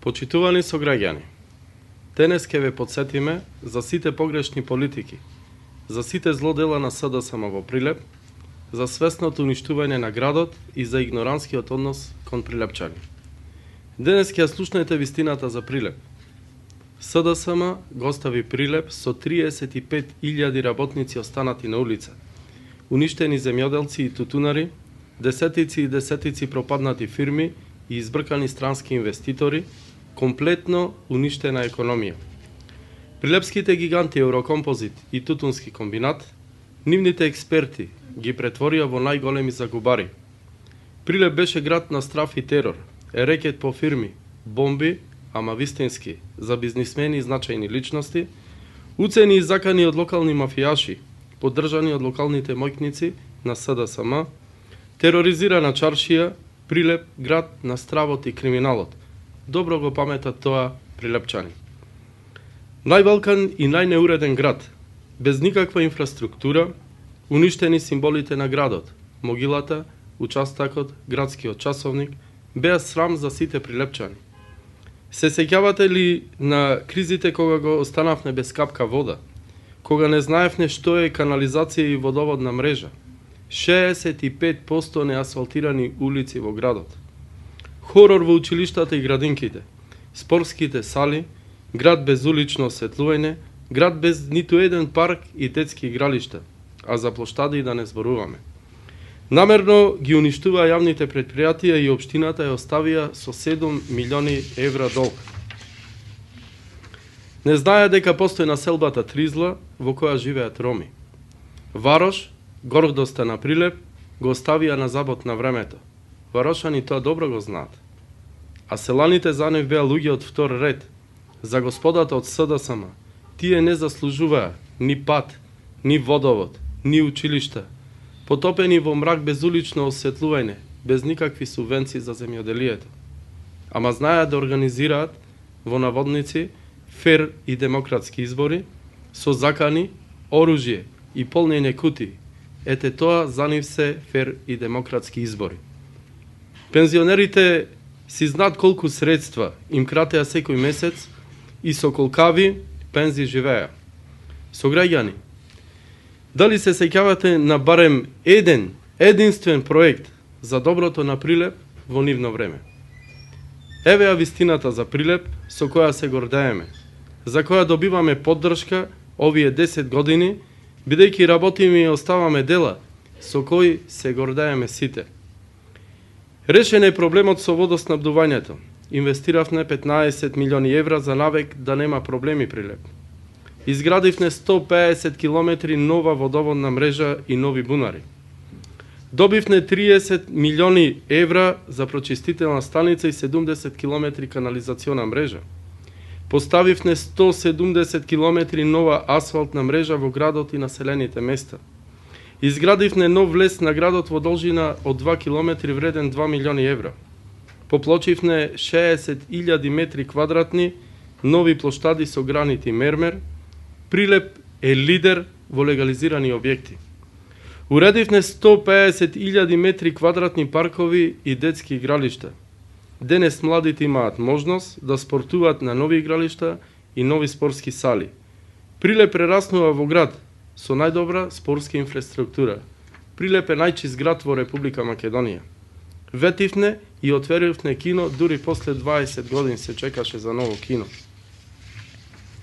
Почитувани сограѓани, денес ќе ве подсетиме за сите погрешни политики, за сите злодела на СДСМ во Прилеп, за свесното уништување на градот и за игноранскиот однос кон прилепчани. Денес ќе слушнете вистината за Прилеп. СДСМ го остави Прилеп со 35.000 работници останати на улица, уништени земјоделци и тутунари, десетици и десетици пропаднати фирми и избркани странски инвеститори, комплетно уништена економија. Прилепските гиганти Еврокомпозит и Тутунски комбинат, нивните експерти ги претворија во најголеми загубари. Прилеп беше град на страф и терор, рекет по фирми, бомби, ама вистински, за бизнисмени и значајни личности, уцени и закани од локални мафијаши, поддржани од локалните моќници на СДСМ, тероризирана чаршија, Прилеп, град на стравот и криминалот. Добро го паметат тоа прилепчани. Највалкан и најнеуреден град, без никаква инфраструктура, уништени символите на градот, могилата, участакот, градскиот часовник, беа срам за сите прилепчани. Се сеќавате ли на кризите кога го останавме без капка вода, кога не знаевме што е канализација и водоводна мрежа, 65% неасфалтирани улици во градот, хорор во училиштата и градинките, спортските сали, град без улично осветлување, град без ниту еден парк и детски игралишта, а за плоштади и да не зборуваме. Намерно ги уништуваа јавните предпријатија и општината ја оставија со 7 милиони евра долг. Не знаеа дека постои населбата Тризла во која живеат роми. Варош, гордоста на Прилеп, го оставија на забот на времето. Варошани тоа добро го знаат. А селаните за нив беа луѓе од втор ред. За господата од СДСМ, тие не заслужуваа ни пат, ни водовод, ни училишта, потопени во мрак без улично осветлување, без никакви субвенции за земјоделието. Ама знаеа да организираат во наводници фер и демократски избори, со закани, оружје и полнење кутии. Ете тоа за нив се фер и демократски избори. Пензионерите си знаат колку средства им кратеа секој месец и со колкави пензи живеа. Сограѓани, дали се сеќавате на барем единствен проект за доброто на Прилеп во нивно време? Евеа вистината за Прилеп со која се гордееме, за која добиваме поддршка овие 10 години, бидејќи работиме и оставаме дела со кои се гордееме сите. Решен е проблемот со водоснабдувањето. Инвестиравме 15 милиони евра за навек да нема проблеми Прилеп. Изградивме 150 километри нова водоводна мрежа и нови бунари. Добивме 30 милиони евра за прочистителна станица и 70 километри канализациона мрежа. Поставивме 170 километри нова асфалтна мрежа во градот и населените места. Изградивме нов влез на градот во должина од 2 километри вреден 2 милиони евра. Поплочивме 60.000 метри квадратни нови плоштади со гранит и мермер. Прилеп е лидер во легализирани објекти. Уредивме 150.000 метри квадратни паркови и детски игралишта. Денес младите имаат можност да спортуваат на нови игралишта и нови спортски сали. Прилеп прераснува во град со најдобра спортска инфраструктура. Прилеп е најчист град во Република Македонија. Ветивне и отворивме кино, дури после 20 години се чекаше за ново кино.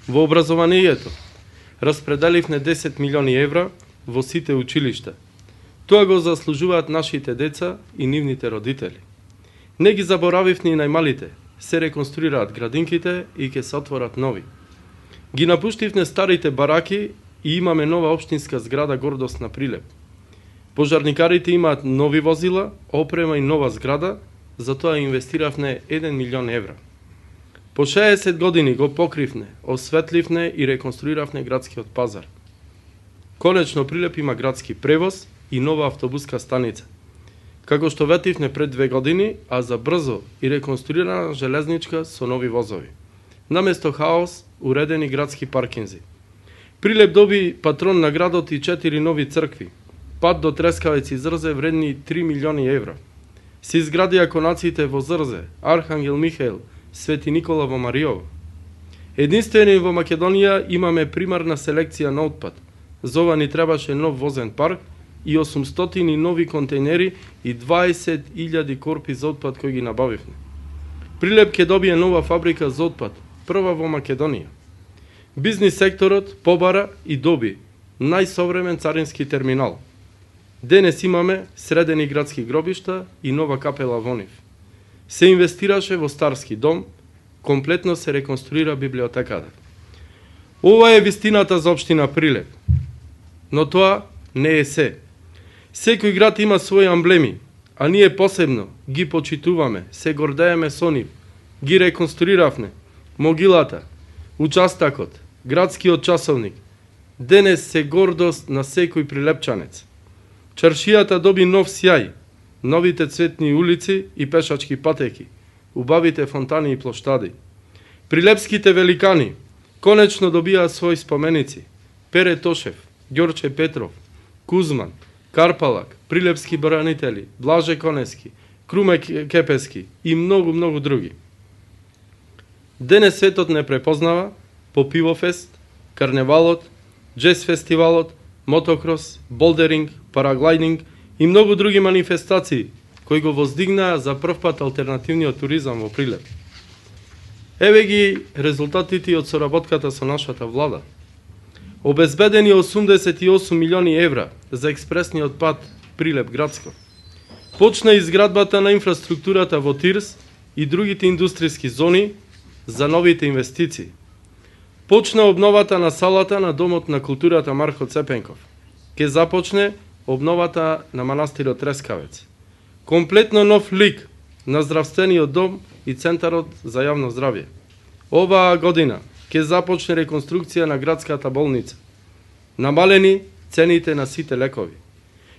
Во образованието распределивме 10 милиони евра во сите училишта. Тоа го заслужуваат нашите деца и нивните родители. Не ги заборавивме и најмалите, се реконструираат градинките и ќе се отворат нови. Ги напуштивме старите бараки и имаме нова општинска зграда гордост на Прилеп. Пожарникарите имаат нови возила, опрема и нова зграда, затоа инвестиравме 1 милион евра. По 60 години го покривне, осветливне и реконструиравне градскиот пазар. Конечно Прилеп има градски превоз и нова автобуска станица. Како што ветивне пред 2 години, а за брзо и реконструирана железничка со нови возови. Наместо хаос, уредени градски паркинзи. Прилеп доби патрон на градот и 4 нови цркви. Пат до Трескавец и Зрзе вредни 3 милиони евра. Се изградија конациите во Зрзе, Архангел Михаел, Свети Никола во Мариово. Единствени во Македонија имаме примарна селекција на отпад. За ова ни требаше нов возен парк и 800 нови контейнери и 20.000 корпи за отпад кои ги набавивме. Прилеп ќе добие нова фабрика за отпад, прва во Македонија. Бизнис секторот побара и доби најсовремен царински терминал. Денес имаме средени градски гробишта и нова капела во нив. Се инвестираше во старски дом, комплетно се реконструира библиотеката. Ова е вистината за општина Прилеп. Но тоа не е се. Секој град има своји амблеми, а ние посебно ги почитуваме, се гордееме со нив, ги реконструиравме. Могилата, участакот, градскиот часовник, денес се гордост на секој прилепчанец. Чаршијата доби нов сјај, новите цветни улици и пешачки патеки, убавите фонтани и плоштади. Прилепските великани конечно добија своји споменици. Пере Тошев, Ѓорче Петров, Кузман, Карпалак, прилепски бранители, Блаже Конески, Круме Кепески и многу други. Денес светот не препознава по пивофест, карневалот, джез фестивалот, мотокрос, болдеринг, параглайдинг и многу други манифестации кои го воздигнаа за прв пат алтернативниот туризам во Прилеп. Еве ги резултатите од соработката со нашата влада. Обезбедени 88 милиони евра за експресниот пат Прилеп градско. Почна изградбата на инфраструктурата во Тирс и другите индустријски зони за новите инвестиции. Почна обновата на салата на Домот на културата Марко Цепенков. Ке започне обновата на манастирот Трескавец. Комплетно нов лик на здравствениот дом и Центарот за јавно здравје. Оваа година ке започне реконструкција на градската болница. Намалени цените на сите лекови.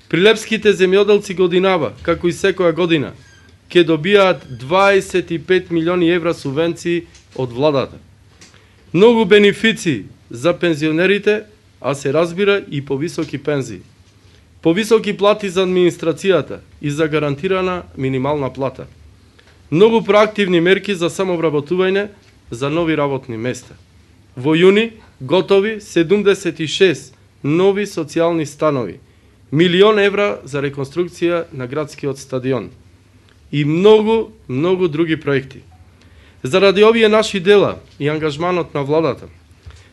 Прилепските земјоделци годинава, како и секоја година, ке добијаат 25 милиони евра субвенции од владата. Многу бенефиции за пензионерите, а се разбира и повисоки пензии. Повисоки плати за администрацијата и за гарантирана минимална плата. Многу проактивни мерки за самовработување за нови работни места. Во јуни готови 76 нови социјални станови, 1 милион евра за реконструкција на градскиот стадион и многу други проекти. Заради овие наши дела и ангажманот на владата,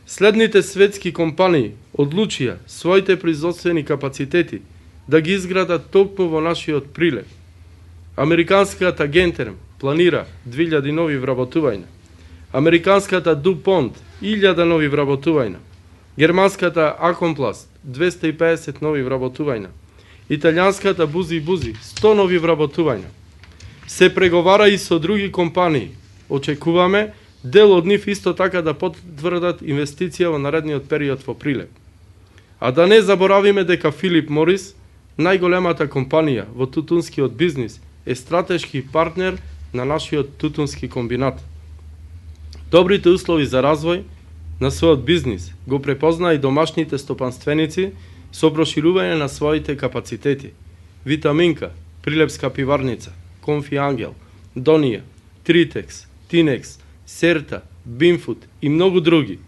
следните светски компании одлучија своите производствени капацитети да ги изградат токму во нашиот Прилеп. Американската Гентерм планира 2000 нови вработувања. Американската Дупонт 1000 нови вработувања. Германската Акомпласт 250 нови вработувања. Италијанската Бузи 100 нови вработувања. Се преговара и со други компании. Очекуваме дел од нив исто така да потврдат инвестиција во наредниот период во Прилеп. А да не заборавиме дека Филип Морис, најголемата компанија во тутунскиот бизнис, е стратешки партнер на нашиот тутунски комбинат. Добрите услови за развој на својот бизнис го препознаа и домашните стопанственици со проширување на своите капацитети. Витаминка, Прилепска пиварница, Конфи Ангел, Донија, Тритекс, Тинекс, Серта, Бинфуд и многу други.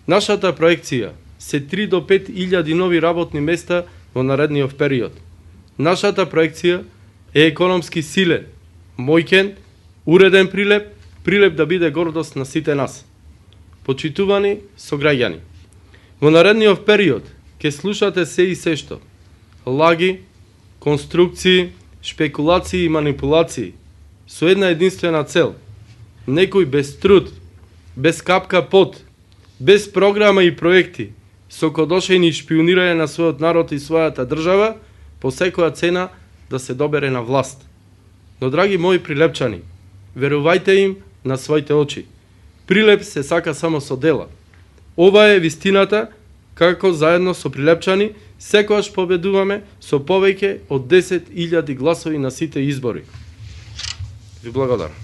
Нашата проекција се 3 до 5 илјади нови работни места во наредниот период. Нашата проекција е економски силен, мојкен, уреден Прилеп, Прилеп да биде гордост на сите нас. Почитувани сограѓани, во наредниот период ќе слушате се и се што. Лаги, конструкции, шпекулации и манипулации со една единствена цел. Некој без труд, без капка пот, без програма и проекти, со кодошење и шпионирање на својот народ и својата држава, по секоја цена да се добере на власт. Но, драги мои прилепчани, верувајте им на своите очи. Прилеп се сака само со дела. Ова е вистината, како заедно со прилепчани секојаш победуваме со повеќе од 10.000 гласови на сите избори. Ви благодарам.